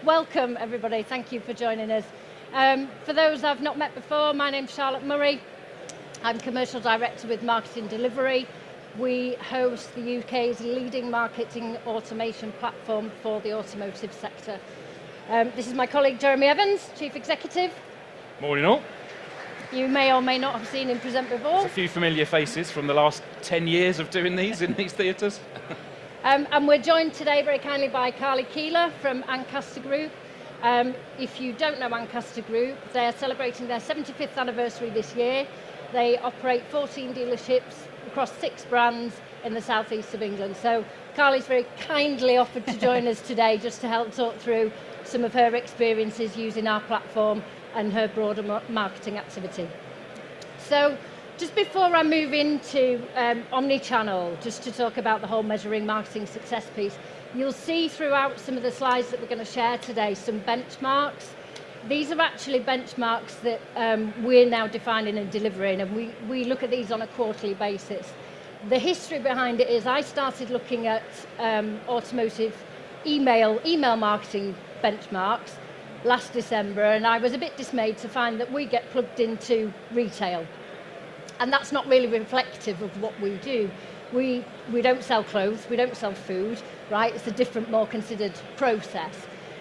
welcome everybody, thank you for joining us. For those I've not met before, my name's Charlotte Murray. I'm Commercial Director with Marketing Delivery. We host the UK's leading marketing automation platform for the automotive sector. This is my colleague Jeremy Evans, Chief Executive. Morning all. You may or may not have seen him present before. There's a few familiar faces from the last 10 years of doing these in these theatres. And we're joined today very kindly by Carly Keeler from Ancaster Group. If you don't know Ancaster Group, they're celebrating their 75th anniversary this year. They operate 14 dealerships across 6 brands in the southeast of England. So Carly's very kindly offered to join us today just to help talk through some of her experiences using our platform and her broader marketing activity. So just before I move into omnichannel, just to talk about the whole measuring marketing success piece, you'll see throughout some of the slides that we're going to share today some benchmarks. These are actually benchmarks that we're now defining and delivering, and we look at these on a quarterly basis. The history behind it is I started looking at automotive email marketing benchmarks last December, and I was a bit dismayed to find that we get plugged into retail. And that's not really reflective of what we do. We don't sell clothes, we don't sell food, right? It's a different, more considered process.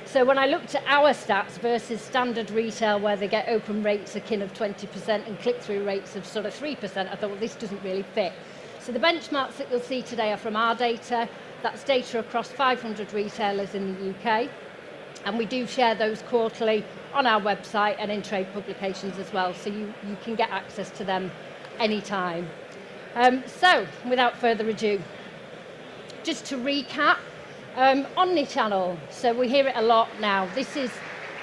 So when I looked at our stats versus standard retail where they get open rates akin of 20% and click-through rates of sort of 3%, I thought, well, this doesn't really fit. So the benchmarks that you'll see today are from our data. That's data across 500 retailers in the UK. And we do share those quarterly on our website and in trade publications as well, so you can get access to them anytime. So, without further ado, just to recap, omnichannel. So we hear it a lot now. This is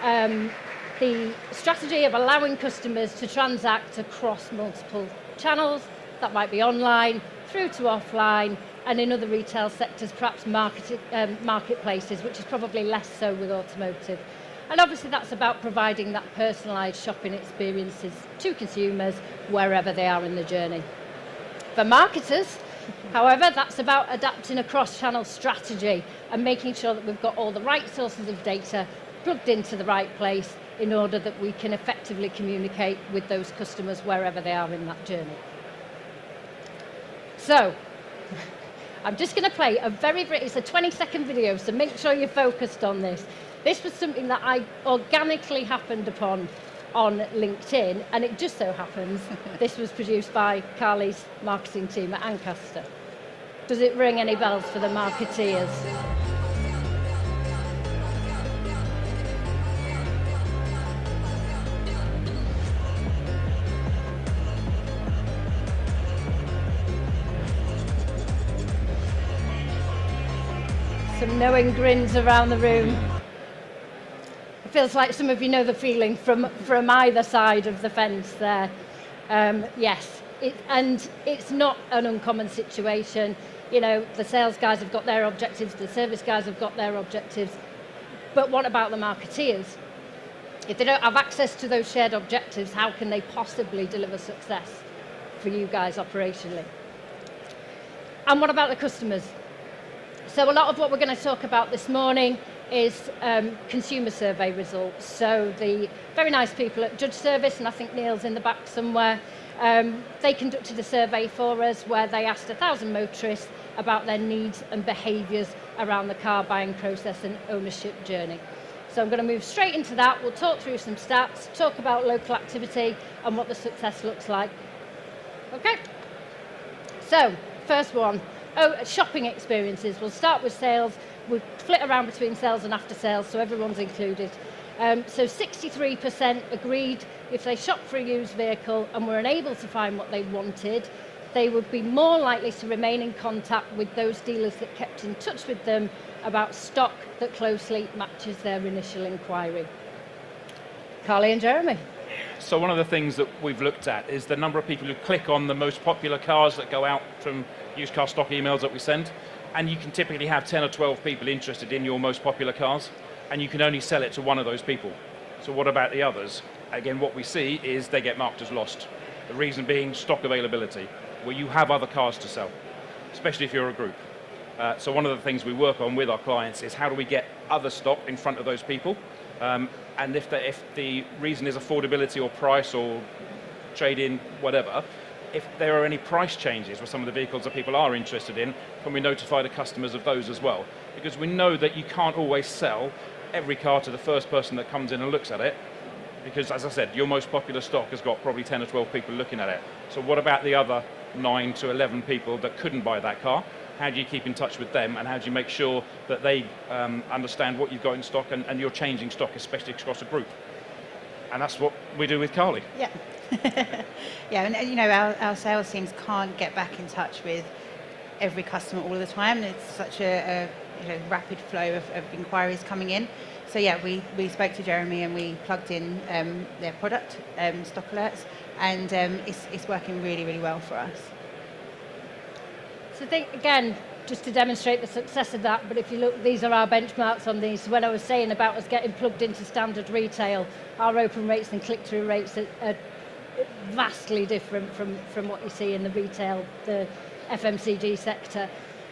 the strategy of allowing customers to transact across multiple channels. That might be online, through to offline, and in other retail sectors, perhaps marketplaces, which is probably less so with automotive. And obviously that's about providing that personalised shopping experiences to consumers wherever they are in the journey. For marketers, however, that's about adapting a cross-channel strategy and making sure that we've got all the right sources of data plugged into the right place in order that we can effectively communicate with those customers wherever they are in that journey. So, I'm just going to play it's a 20-second video, so make sure you're focused on this. This was something that I organically happened upon on LinkedIn, and it just so happens this was produced by Carly's marketing team at Ancaster. Does it ring any bells for the marketeers? Some knowing grins around the room. It feels like some of you know the feeling from either side of the fence there. Yes, and it's not an uncommon situation. You know, the sales guys have got their objectives, the service guys have got their objectives, but what about the marketeers? If they don't have access to those shared objectives, how can they possibly deliver success for you guys operationally? And what about the customers? So a lot of what we're going to talk about this morning is consumer survey results. So the very nice people at Judge Service, and I think Neil's in the back somewhere, they conducted a survey for us where they asked 1,000 motorists about their needs and behaviours around the car buying process and ownership journey. So I'm going to move straight into that. We'll talk through some stats, talk about local activity and what the success looks like. Okay? So, first one. Shopping experiences. We'll start with sales. We'll flit around between sales and after sales, so everyone's included. So 63% agreed if they shopped for a used vehicle and were unable to find what they wanted, they would be more likely to remain in contact with those dealers that kept in touch with them about stock that closely matches their initial inquiry. Carly and Jeremy. So one of the things that we've looked at is the number of people who click on the most popular cars that go out from used car stock emails that we send, and you can typically have 10 or 12 people interested in your most popular cars, and you can only sell it to one of those people. So what about the others? Again, what we see is they get marked as lost. The reason being stock availability, where you have other cars to sell, especially if you're a group. So one of the things we work on with our clients is how do we get other stock in front of those people. And if the reason is affordability or price or trade-in, whatever, if there are any price changes with some of the vehicles that people are interested in, can we notify the customers of those as well? Because we know that you can't always sell every car to the first person that comes in and looks at it, because as I said, your most popular stock has got probably 10 or 12 people looking at it. So what about the other 9 to 11 people that couldn't buy that car? How do you keep in touch with them, and how do you make sure that they understand what you've got in stock and you're changing stock, especially across a group? And that's what we do with Carly. Yeah. Yeah, and you know, our sales teams can't get back in touch with every customer all the time. It's such a rapid flow of inquiries coming in. So yeah, we spoke to Jeremy and we plugged in their product, stock alerts, and it's working really, really well for us. So I think, again, just to demonstrate the success of that, but if you look, these are our benchmarks on these. When I was saying about us getting plugged into standard retail, our open rates and click-through rates are vastly different from what you see in the retail, the FMCG sector.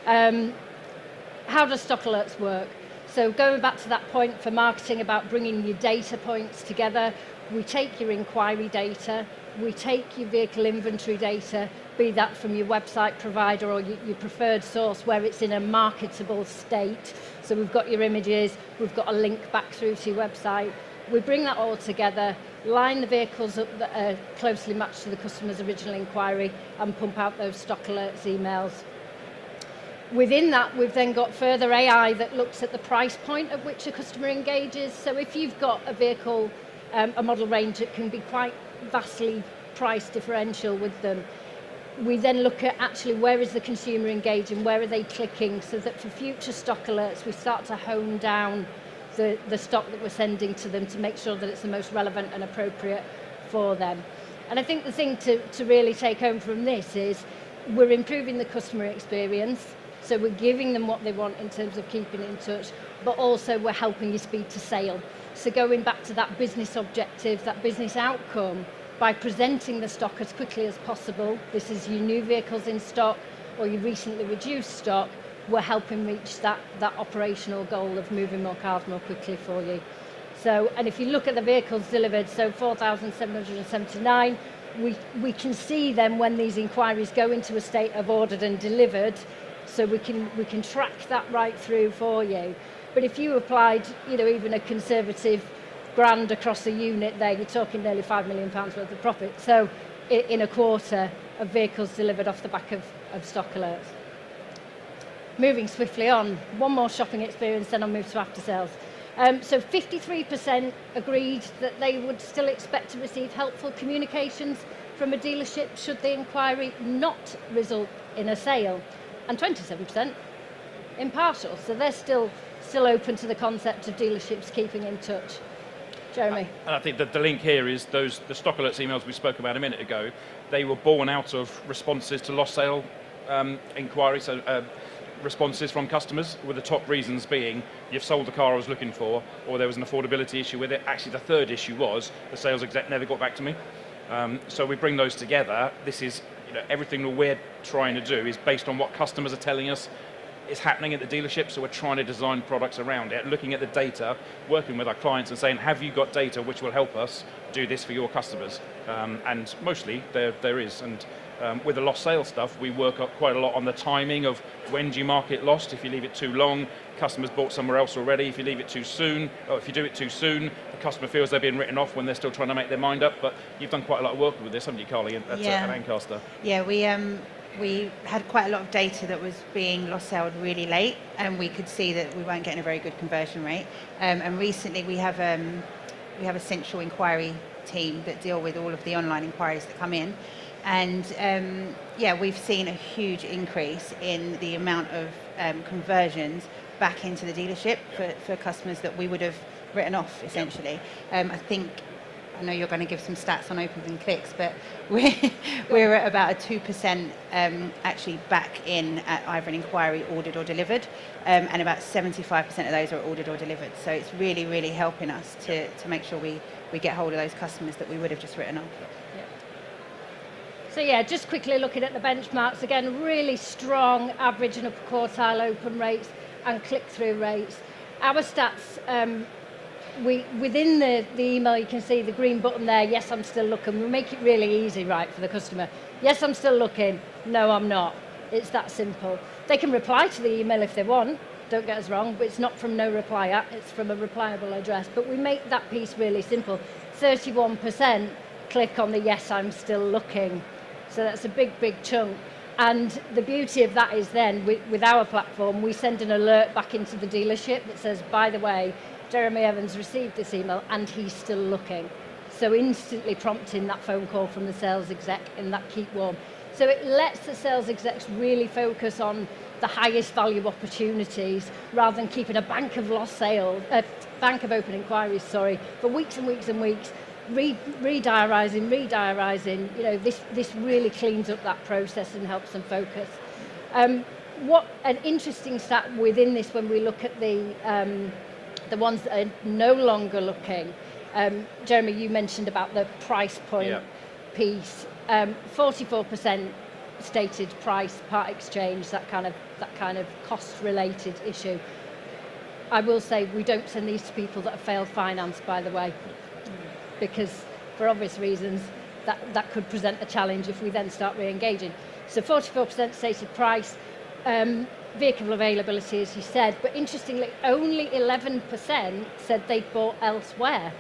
How does stock alerts work? So going back to that point for marketing about bringing your data points together, we take your inquiry data, we take your vehicle inventory data, be that from your website provider or your preferred source where it's in a marketable state. So we've got your images, we've got a link back through to your website. We bring that all together, line the vehicles up that are closely matched to the customer's original inquiry, and pump out those stock alerts emails. Within that, we've then got further AI that looks at the price point at which a customer engages. So if you've got a vehicle, a model range that can be quite vastly price differential with them, we then look at actually where is the consumer engaging, where are they clicking, so that for future stock alerts we start to hone down the stock that we're sending to them to make sure that it's the most relevant and appropriate for them. And I think the thing to really take home from this is we're improving the customer experience, so we're giving them what they want in terms of keeping in touch, but also we're helping you speed to sale. So going back to that business objective, that business outcome, by presenting the stock as quickly as possible, this is your new vehicles in stock or your recently reduced stock, we're helping reach that operational goal of moving more cars more quickly for you. So, and if you look at the vehicles delivered, so 4,779, we can see then when these inquiries go into a state of ordered and delivered, so we can track that right through for you. But if you applied, even a conservative grand across a unit there, you're talking nearly £5 million worth of profit. So in a quarter of vehicles delivered off the back of stock alerts. Moving swiftly on, one more shopping experience, then I'll move to after sales. So 53% agreed that they would still expect to receive helpful communications from a dealership should the inquiry not result in a sale, and 27% impartial. So they're still open to the concept of dealerships keeping in touch. Jeremy? And I think that the link here is the stock alerts emails we spoke about a minute ago. They were born out of responses to lost sale inquiries, so responses from customers, with the top reasons being you've sold the car I was looking for, or there was an affordability issue with it. Actually, the third issue was the sales exec never got back to me. So we bring those together. This is, everything that we're trying to do is based on what customers are telling us is happening at the dealership, so we're trying to design products around it, looking at the data, working with our clients and saying, have you got data which will help us do this for your customers? And mostly there is. And with the lost sale stuff, we work up quite a lot on the timing of when do you mark it lost. If you leave it too long, customers bought somewhere else already. If you leave it too soon, or if you do it too soon, the customer feels they're being written off when they're still trying to make their mind up. But you've done quite a lot of work with this, haven't you, Carly, at Ancaster? Yeah, we had quite a lot of data that was being lost sale really late, and we could see that we weren't getting a very good conversion rate. And recently we have a central inquiry team that deal with all of the online inquiries that come in. And we've seen a huge increase in the amount of conversions back into the dealership for customers that we would have written off, essentially. I know you're going to give some stats on opens and clicks, but we're at about a 2% actually back in at either an inquiry ordered or delivered, and about 75% of those are ordered or delivered. So it's really, really helping us to make sure we get hold of those customers that we would have just written off. So just quickly looking at the benchmarks, again, really strong average and upper quartile open rates and click-through rates. our stats, within the email you can see the green button there, yes, I'm still looking. We make it really easy, right, for the customer. Yes, I'm still looking. No, I'm not. It's that simple. They can reply to the email if they want, don't get us wrong, but it's not from no reply at, it's from a replyable address. But we make that piece really simple. 31% click on the yes, I'm still looking. So that's a big, big chunk. And the beauty of that is then, with our platform, we send an alert back into the dealership that says, by the way, Jeremy Evans received this email and he's still looking. So instantly prompting that phone call from the sales exec in that keep warm. So it lets the sales execs really focus on the highest value opportunities rather than keeping a bank of lost sales, bank of open inquiries, for weeks and weeks and weeks, rediarising. This really cleans up that process and helps them focus. What an interesting stat within this when we look at the ones that are no longer looking. Jeremy, you mentioned about the price point piece. 44% stated price, part exchange, that kind of cost-related issue. I will say we don't send these to people that have failed finance, by the way, because for obvious reasons that could present a challenge if we then start re-engaging. So 44% stated price, vehicle availability, as you said, but interestingly, only 11% said they bought elsewhere.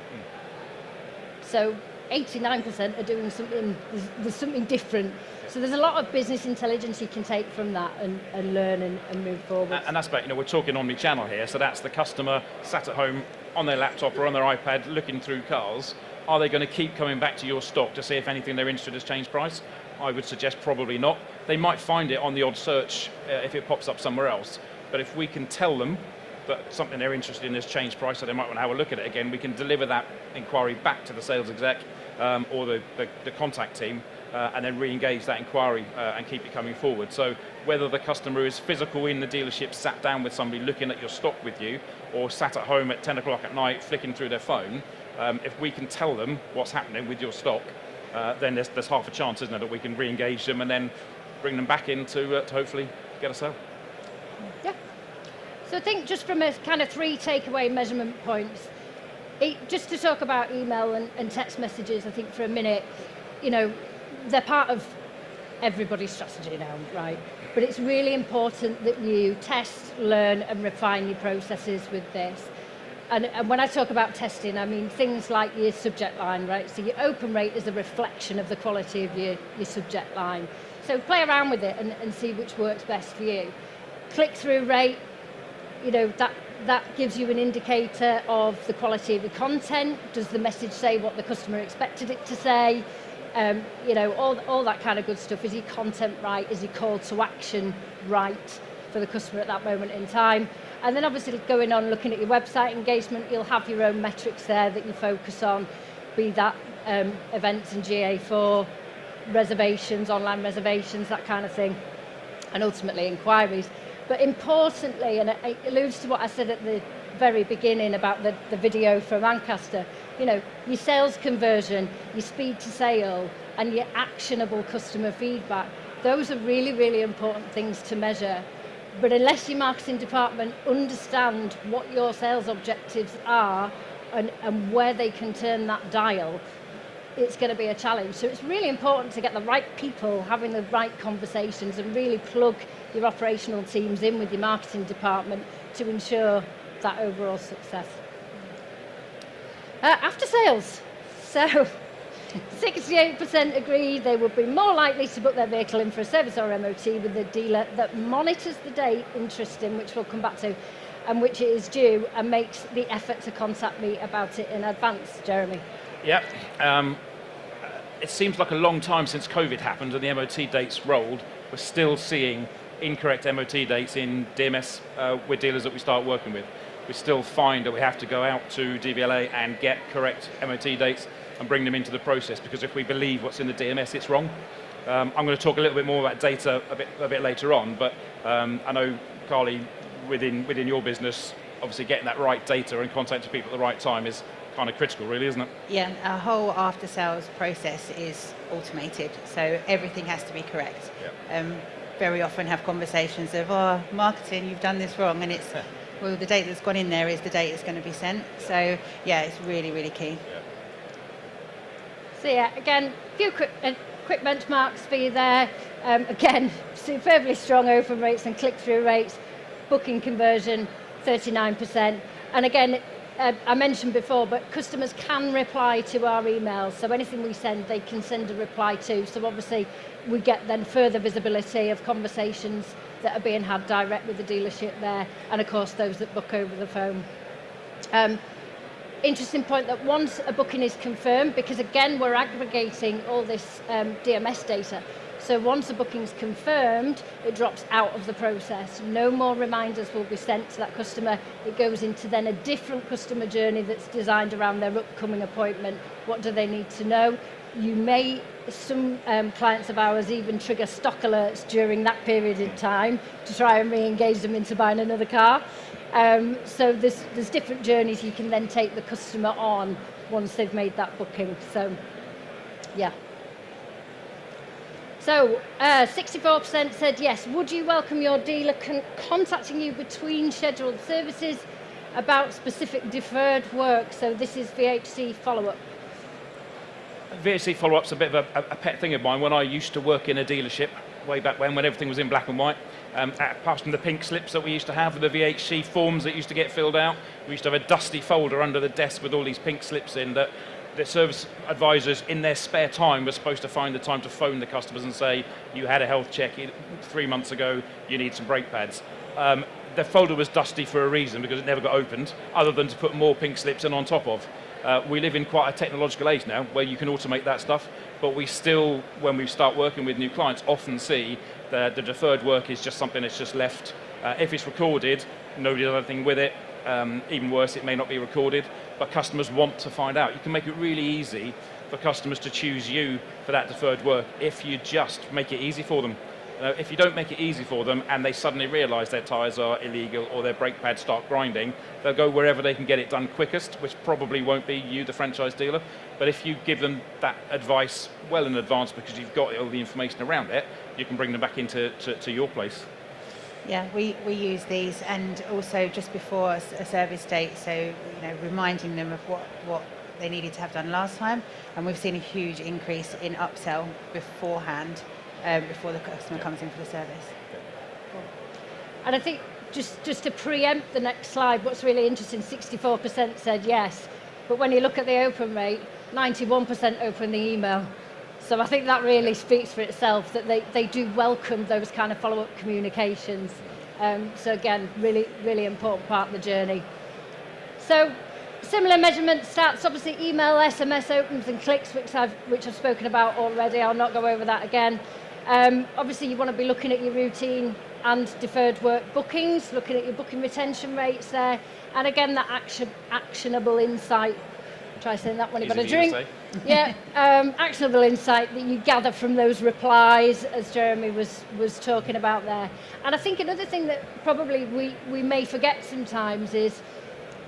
So 89% are doing something, there's something different. So there's a lot of business intelligence you can take from that and learn and move forward. And that's about, we're talking omnichannel here, so that's the customer sat at home on their laptop or on their iPad looking through cars. Are they going to keep coming back to your stock to see if anything they're interested in has changed price? I would suggest probably not. They might find it on the odd search if it pops up somewhere else, but if we can tell them that something they're interested in has changed price, so they might want to have a look at it again, we can deliver that inquiry back to the sales exec or the contact team and then re-engage that inquiry and keep it coming forward. So whether the customer is physical in the dealership, sat down with somebody looking at your stock with you, or sat at home at 10 o'clock at night flicking through their phone, if we can tell them what's happening with your stock, then there's half a chance, isn't there, that we can re-engage them and then bring them back in to hopefully get a sale. Yeah. So I think just from a kind of 3 takeaway measurement points, just to talk about email and text messages, I think for a minute, they're part of everybody's strategy now, right? But it's really important that you test, learn and refine your processes with this. And when I talk about testing, I mean things like your subject line, right? So your open rate is a reflection of the quality of your subject line. So play around with it and see which works best for you. Click-through rate, that gives you an indicator of the quality of the content. Does the message say what the customer expected it to say? All that kind of good stuff. Is your content right? Is your call to action right for the customer at that moment in time? And then obviously going on looking at your website engagement, you'll have your own metrics there that you focus on, be that events and GA4, reservations, online reservations, that kind of thing, and ultimately inquiries. But importantly, and it alludes to what I said at the very beginning about the video from Ancaster, your sales conversion, your speed to sale, and your actionable customer feedback, those are really, really important things to measure. But unless your marketing department understand what your sales objectives are and where they can turn that dial, it's going to be a challenge. So it's really important to get the right people having the right conversations and really plug your operational teams in with your marketing department to ensure that overall success. After sales, so 68% agree they would be more likely to book their vehicle in for a service or MOT with a dealer that monitors the date interest in, which we'll come back to, and which it is due, and makes the effort to contact me about it in advance. Jeremy? Yeah. It seems like a long time since COVID happened and the MOT dates rolled. We're still seeing incorrect MOT dates in DMS with dealers that we start working with. We still find that we have to go out to DVLA and get correct MOT dates and bring them into the process, because if we believe what's in the DMS, it's wrong. I'm going to talk a little bit more about data a bit later on, but I know, Carly, within your business, obviously getting that right data and contacting people at the right time is kind of critical, really, isn't it? Yeah, our whole after-sales process is automated, so everything has to be correct. Yeah. Very often have conversations of, marketing, you've done this wrong, and it's well, the date that's gone in there is the date it's going to be sent. So yeah, it's really, really key. So yeah, again, a few quick benchmarks for you there. Again, superbly strong open rates and click-through rates, booking conversion 39%. And again, I mentioned before, but customers can reply to our emails. So anything we send, they can send a reply to. So obviously, we get then further visibility of conversations that are being had direct with the dealership there, and of course those that book over the phone. Interesting point that once a booking is confirmed, because again we're aggregating all this DMS data, so once a booking's confirmed, it drops out of the process. No more reminders will be sent to that customer. It goes into then a different customer journey that's designed around their upcoming appointment. What do they need to know? You may, some clients of ours even trigger stock alerts during that period of time to try and re-engage them into buying another car. So there's different journeys you can then take the customer on once they've made that booking. So, yeah. So 64% said yes. Would you welcome your dealer contacting you between scheduled services about specific deferred work? So this is VHC follow-up. VHC follow-up's a bit of a pet thing of mine. When I used to work in a dealership way back when everything was in black and white, apart from the pink slips that we used to have with the VHC forms that used to get filled out, we used to have a dusty folder under the desk with all these pink slips in that the service advisors in their spare time were supposed to find the time to phone the customers and say, you had a health check 3 months ago, you need some brake pads. The folder was dusty for a reason, because it never got opened, other than to put more pink slips in on top of. We live in quite a technological age now where you can automate that stuff, but we still, when we start working with new clients, often see that the deferred work is just something that's just left. If it's recorded, nobody does anything with it. Even worse, it may not be recorded, but customers want to find out. You can make it really easy for customers to choose you for that deferred work if you just make it easy for them. If you don't make it easy for them and they suddenly realise their tyres are illegal or their brake pads start grinding, they'll go wherever they can get it done quickest, which probably won't be you, the franchise dealer. But if you give them that advice well in advance because you've got all the information around it, you can bring them back into to your place. Yeah, we use these, and also just before a service date, so reminding them of what they needed to have done last time, and we've seen a huge increase in upsell beforehand, before the customer comes in for the service. And I think just to preempt the next slide, what's really interesting, 64% said yes, but when you look at the open rate, 91% open the email. So I think that really speaks for itself, that they do welcome those kind of follow-up communications. So again, really, really important part of the journey. So similar measurement stats, obviously email, SMS opens and clicks, which I've spoken about already. I'll not go over that again. Obviously you want to be looking at your routine and deferred work bookings, looking at your booking retention rates there, and again that actionable insight. Try saying that when you've got a drink. Yeah, actionable insight that you gather from those replies, as Jeremy was talking about there. And I think another thing that probably we may forget sometimes is,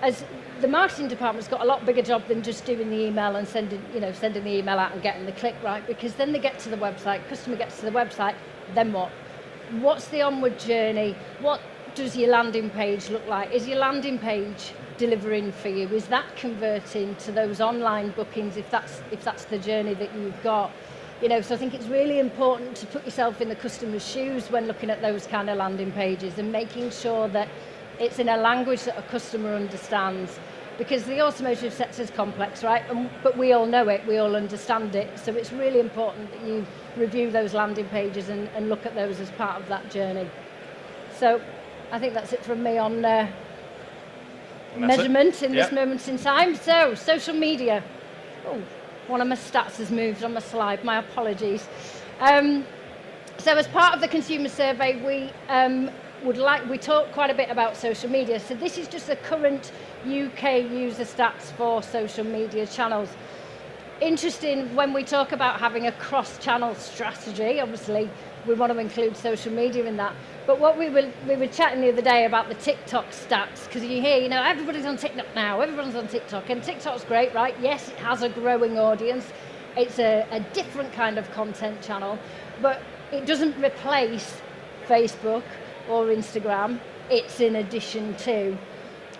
as the marketing department's got a lot bigger job than just doing the email and sending the email out and getting the click right, because then they get to the website, customer gets to the website, then what? What's the onward journey? What does your landing page look like? Is your landing page delivering for you? Is that converting to those online bookings if that's the journey that you've got? So I think it's really important to put yourself in the customer's shoes when looking at those kind of landing pages and making sure that it's in a language that a customer understands, because the automotive sector is complex, right? But we all know it, we all understand it. So it's really important that you review those landing pages and look at those as part of that journey. So I think that's it from me on measurement in this moment in time. So social media. Oh, one of my stats has moved on my slide. My apologies. So as part of the consumer survey, we talk quite a bit about social media. So this is just the current UK user stats for social media channels. Interesting, when we talk about having a cross-channel strategy, obviously we want to include social media in that. But what we were chatting the other day about the TikTok stats, because you hear, everybody's on TikTok now, everyone's on TikTok, and TikTok's great, right? Yes, it has a growing audience. It's a different kind of content channel, but it doesn't replace Facebook or Instagram it's in addition to.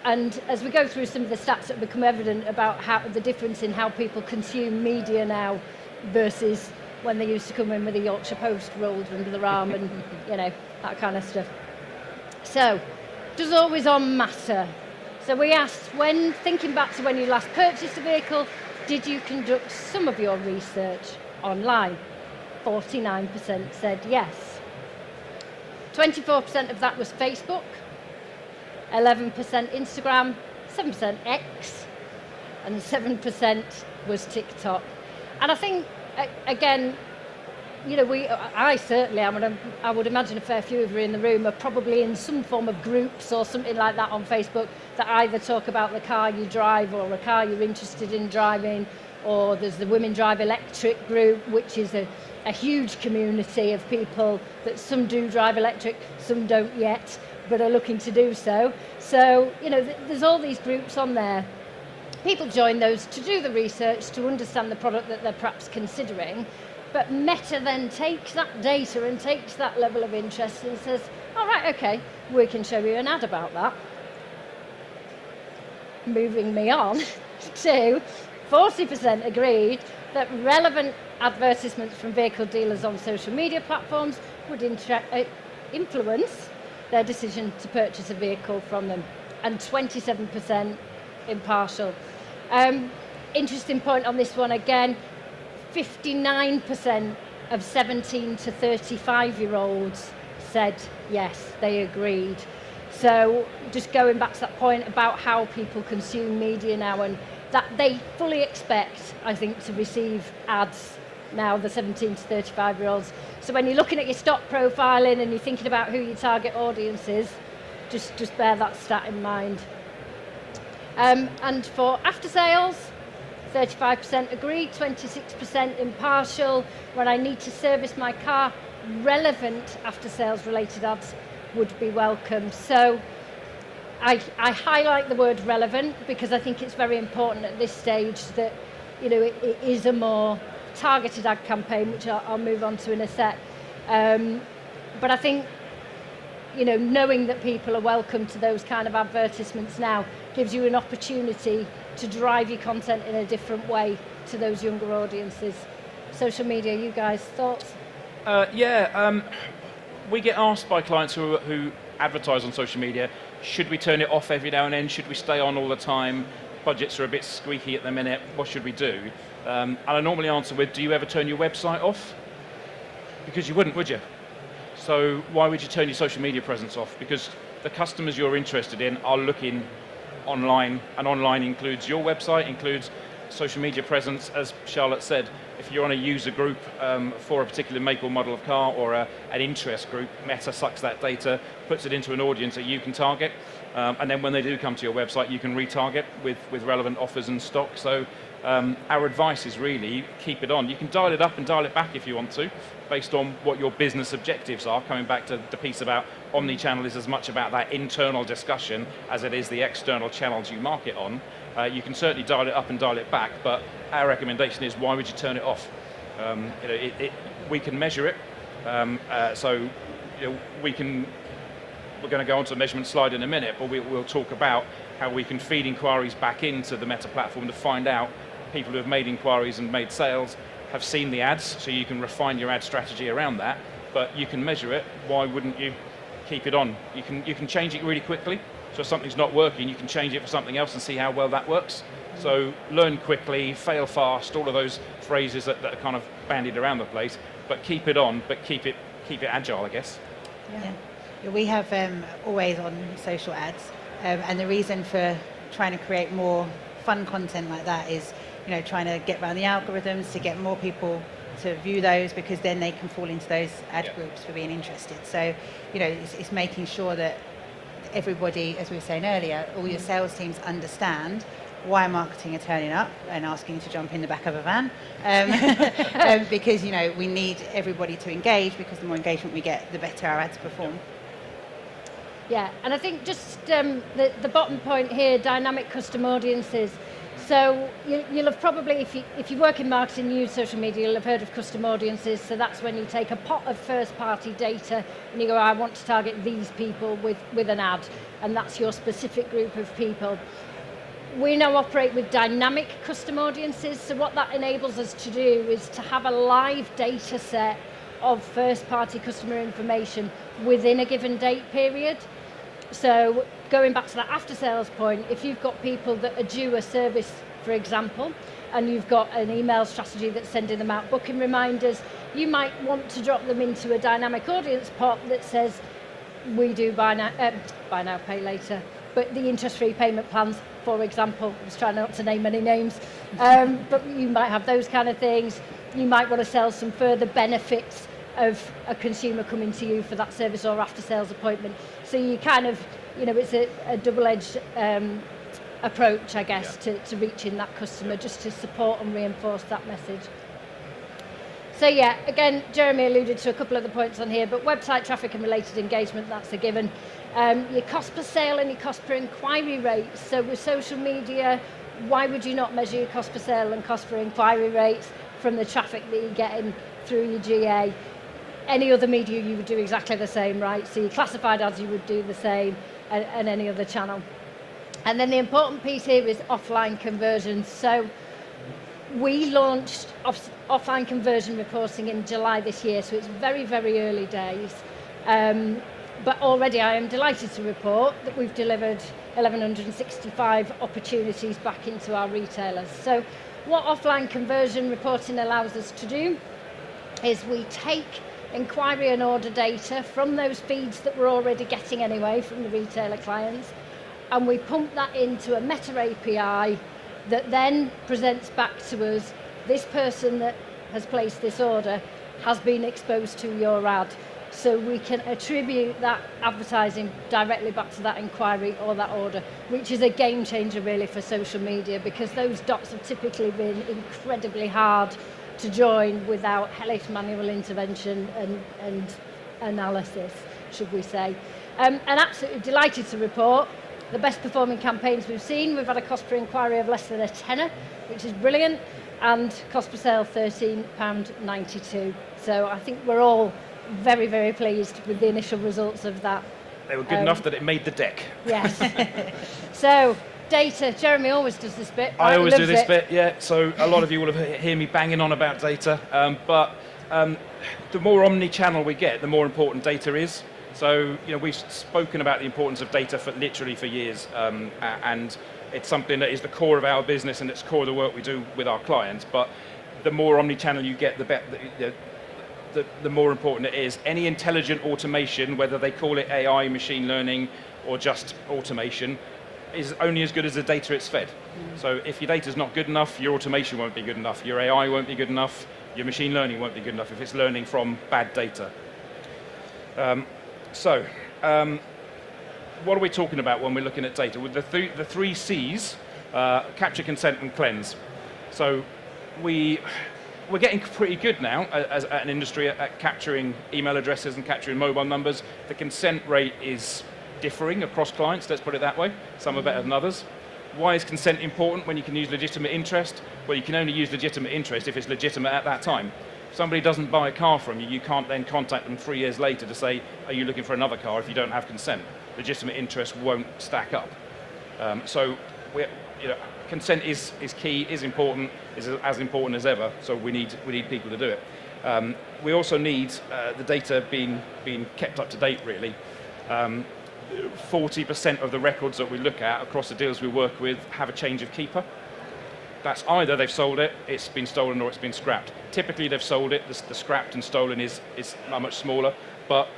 And as we go through some of the stats that become evident about how the difference in how people consume media now versus when they used to come in with a Yorkshire Post rolled under their arm and, that kind of stuff. So, does always on matter? So we asked, when thinking back to when you last purchased a vehicle, did you conduct some of your research online? 49% said yes. 24% of that was Facebook, 11% Instagram, 7% X, and 7% was TikTok. And I think, again, I certainly, I would imagine a fair few of you in the room are probably in some form of groups or something like that on Facebook that either talk about the car you drive or a car you're interested in driving, or there's the Women Drive Electric group, which is a huge community of people that some do drive electric, some don't yet, but are looking to do so. So, there's all these groups on there. People join those to do the research, to understand the product that they're perhaps considering, but Meta then takes that data and takes that level of interest and says, all right, okay, we can show you an ad about that. Moving me on to 40% agreed that relevant advertisements from vehicle dealers on social media platforms would influence their decision to purchase a vehicle from them, and 27% impartial. Interesting point on this one again, 59% of 17 to 35-year-olds said yes, they agreed. So just going back to that point about how people consume media now, and that they fully expect, I think, to receive ads now, the 17 to 35-year-olds. So when you're looking at your stock profiling and you're thinking about who your target audience is, just bear that stat in mind. And for after sales, 35% agree, 26% impartial. When I need to service my car, relevant after sales related ads would be welcome. So I highlight the word relevant because I think it's very important at this stage that it is a more targeted ad campaign, which I'll move on to in a sec. But I think knowing that people are welcome to those kind of advertisements now gives you an opportunity to drive your content in a different way to those younger audiences. Social media, you guys, thoughts? We get asked by clients who advertise on social media, should we turn it off every now and then? Should we stay on all the time? Budgets are a bit squeaky at the minute. What should we do? And I normally answer with, do you ever turn your website off? Because you wouldn't, would you? So why would you turn your social media presence off? Because the customers you're interested in are looking online, and online includes your website, includes social media presence. As Charlotte said, if you're on a user group for a particular make or model of car, or an interest group, Meta sucks that data, puts it into an audience that you can target, and then when they do come to your website, you can retarget with relevant offers and stock. So our advice is really keep it on. You can dial it up and dial it back if you want to, based on what your business objectives are. Coming back to the piece about omnichannel is as much about that internal discussion as it is the external channels you market on. You can certainly dial it up and dial it back, but our recommendation is, why would you turn it off? We can measure it, so we're going to go on to the measurement slide in a minute, but we'll talk about how we can feed inquiries back into the Meta platform to find out people who have made inquiries and made sales have seen the ads, so you can refine your ad strategy around that, but you can measure it. Why wouldn't you keep it on? You can change it really quickly. So if something's not working, you can change it for something else and see how well that works. So learn quickly, fail fast, all of those phrases that are kind of bandied around the place, but keep it on, but keep it agile, I guess. Yeah. We have always on social ads, and the reason for trying to create more fun content like that is trying to get around the algorithms to get more people to view those, because then they can fall into those ad groups for being interested. So it's making sure that everybody, as we were saying earlier, all your sales teams understand why marketing are turning up and asking you to jump in the back of a van, because we need everybody to engage, because the more engagement we get, the better our ads perform. Yeah, and I think just the bottom point here, dynamic custom audiences. So you'll have probably, if you work in marketing, you use social media, you'll have heard of custom audiences. So that's when you take a pot of first-party data and you go, I want to target these people with an ad, and that's your specific group of people. We now operate with dynamic custom audiences. So what that enables us to do is to have a live data set of first-party customer information within a given date period. So going back to that after-sales point, if you've got people that are due a service, for example, and you've got an email strategy that's sending them out booking reminders, you might want to drop them into a dynamic audience pot that says, we do buy now, pay later, but the interest-free payment plans, for example. I was trying not to name any names, but you might have those kind of things. You might want to sell some further benefits of a consumer coming to you for that service or after-sales appointment. So you kind of, it's a double-edged approach, I guess, to reaching that customer, just to support and reinforce that message. So yeah, again, Jeremy alluded to a couple of the points on here, but website traffic and related engagement, that's a given. Your cost per sale and your cost per inquiry rates. So with social media, why would you not measure your cost per sale and cost per inquiry rates from the traffic that you're getting through your GA? Any other media you would do exactly the same, right? So your classified ads, you would do the same, and any other channel. And then the important piece here is offline conversions. So we launched offline conversion reporting in July this year, so it's very, very early days. But already I am delighted to report that we've delivered 1,165 opportunities back into our retailers. So what offline conversion reporting allows us to do is we take inquiry and order data from those feeds that we're already getting anyway from the retailer clients, and we pump that into a Meta API that then presents back to us, this person that has placed this order has been exposed to your ad. So we can attribute that advertising directly back to that inquiry or that order, which is a game changer really for social media, because those dots have typically been incredibly hard to join without hellish manual intervention and analysis, should we say. And absolutely delighted to report the best performing campaigns we've seen. We've had a cost per inquiry of less than a tenner, which is brilliant, and cost per sale £13.92. So I think we're all very, very pleased with the initial results of that. They were good enough that it made the deck. Yes. So, data. Jeremy always does this bit. I always do this it. bit, yeah. So a lot of you will have hear me banging on about data, but the more omni-channel we get, the more important data is. So, we've spoken about the importance of data for literally for years, and it's something that is the core of our business and it's core of the work we do with our clients. But the more omni-channel you get, the better. The more important it is. Any intelligent automation, whether they call it AI, machine learning, or just automation, is only as good as the data it's fed. So if your data's not good enough, your automation won't be good enough, your AI won't be good enough, your machine learning won't be good enough if it's learning from bad data. What are we talking about when we're looking at data? With the three C's, capture, consent, and cleanse. So we're getting pretty good now as an industry at capturing email addresses and capturing mobile numbers. The consent rate is differing across clients, let's put it that way. Some are better than others. Why is consent important when you can use legitimate interest? Well, you can only use legitimate interest if it's legitimate at that time. If somebody doesn't buy a car from you, you can't then contact them 3 years later to say, are you looking for another car if you don't have consent? Legitimate interest won't stack up. Consent is key, is important, is as important as ever. So we need people to do it. We also need the data being kept up to date. Really, 40% of the records that we look at across the deals we work with have a change of keeper. That's either they've sold it, it's been stolen, or it's been scrapped. Typically, they've sold it. The scrapped and stolen is much smaller, but.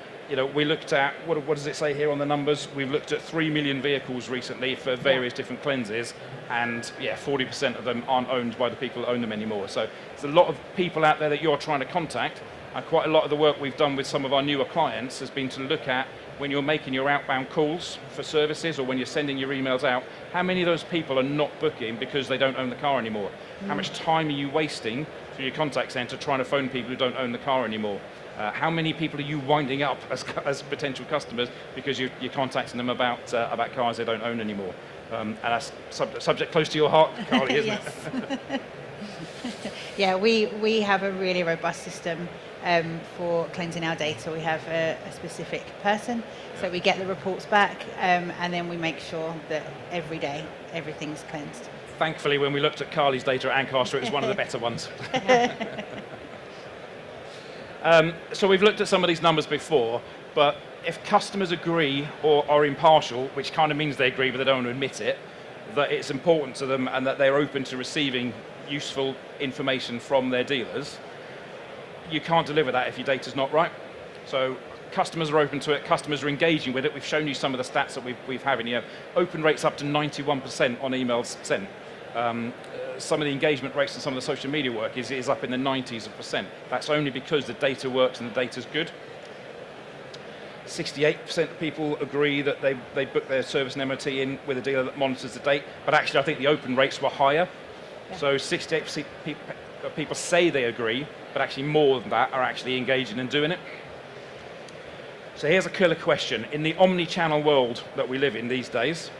We looked at, what does it say here on the numbers? We've looked at 3 million vehicles recently for various different cleanses, and 40% of them aren't owned by the people that own them anymore. So there's a lot of people out there that you're trying to contact, and quite a lot of the work we've done with some of our newer clients has been to look at when you're making your outbound calls for services or when you're sending your emails out, how many of those people are not booking because they don't own the car anymore? How much time are you wasting through your contact centre trying to phone people who don't own the car anymore? How many people are you winding up as potential customers because you're contacting them about cars they don't own anymore? And that's subject close to your heart, Carly, isn't it? Yeah, we have a really robust system for cleansing our data. We have a specific person, so we get the reports back, and then we make sure that every day everything's cleansed. Thankfully, when we looked at Carly's data at Ancaster, it was one of the better ones. So we've looked at some of these numbers before, but if customers agree or are impartial, which kind of means they agree but they don't want to admit it, that it's important to them and that they're open to receiving useful information from their dealers, you can't deliver that if your data's not right. So customers are open to it, customers are engaging with it. We've shown you some of the stats that we've had in here. Open rates up to 91% on emails sent. Some of the engagement rates and some of the social media work is up in the 90s%. That's only because the data works and the data's good. 68% of people agree that they book their service and MOT in with a dealer that monitors the date, but actually I think the open rates were higher. Yeah. So 68% of people say they agree, but actually more than that are actually engaging and doing it. So here's a killer question. In the omni-channel world that we live in these days,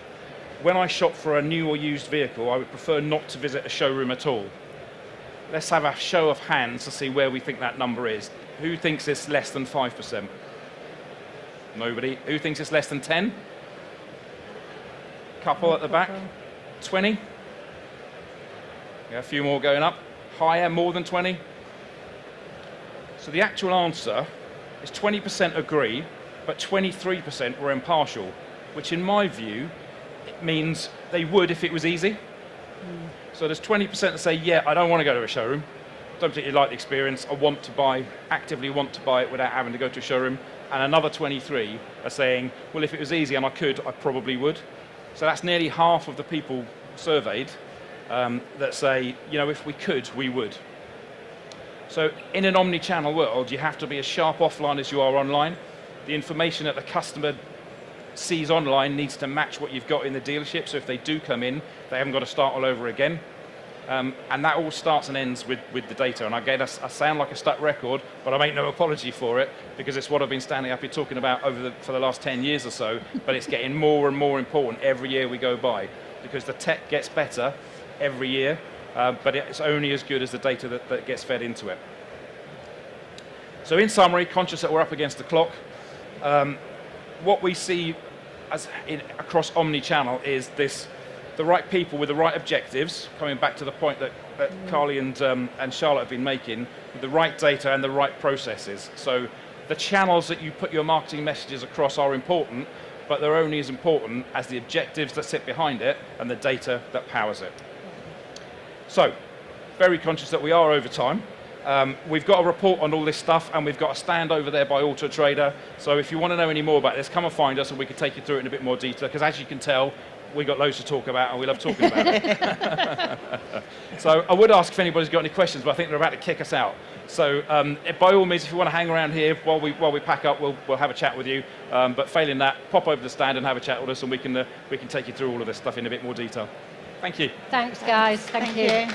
when I shop for a new or used vehicle, I would prefer not to visit a showroom at all. Let's have a show of hands to see where we think that number is. Who thinks it's less than 5%? Nobody. Who thinks it's less than 10? Couple at the back. 20? Yeah, a few more going up. Higher, more than 20? So the actual answer is 20% agree, but 23% were impartial, which in my view means they would if it was easy. So there's 20% that say, yeah, I don't want to go to a showroom, don't particularly like the experience, I want to buy, actively want to buy it without having to go to a showroom, and another 23 are saying, well, if it was easy and I could, I probably would. So that's nearly half of the people surveyed that say, you know, if we could, we would. So in an omni-channel world, you have to be as sharp offline as you are online. The information that the customer sees online needs to match what you've got in the dealership, so if they do come in, they haven't got to start all over again. And that all starts and ends with the data. And again, I sound like a stuck record, but I make no apology for it, because it's what I've been standing up here talking about for the last 10 years or so, but it's getting more and more important every year we go by, because the tech gets better every year, but it's only as good as the data that gets fed into it. So in summary, conscious that we're up against the clock, what we see across omni-channel is the right people with the right objectives, coming back to the point that Carly and Charlotte have been making, with the right data and the right processes. So the channels that you put your marketing messages across are important, but they're only as important as the objectives that sit behind it and the data that powers it. So, very conscious that we are over time. We've got a report on all this stuff, and we've got a stand over there by Auto Trader. So if you want to know any more about this, come and find us and we can take you through it in a bit more detail, because as you can tell, we've got loads to talk about and we love talking about it. So I would ask if anybody's got any questions, but I think they're about to kick us out. So by all means, if you want to hang around here while we pack up, we'll have a chat with you. But failing that, pop over the stand and have a chat with us, and we can take you through all of this stuff in a bit more detail. Thank you. Thanks, guys. Thank you.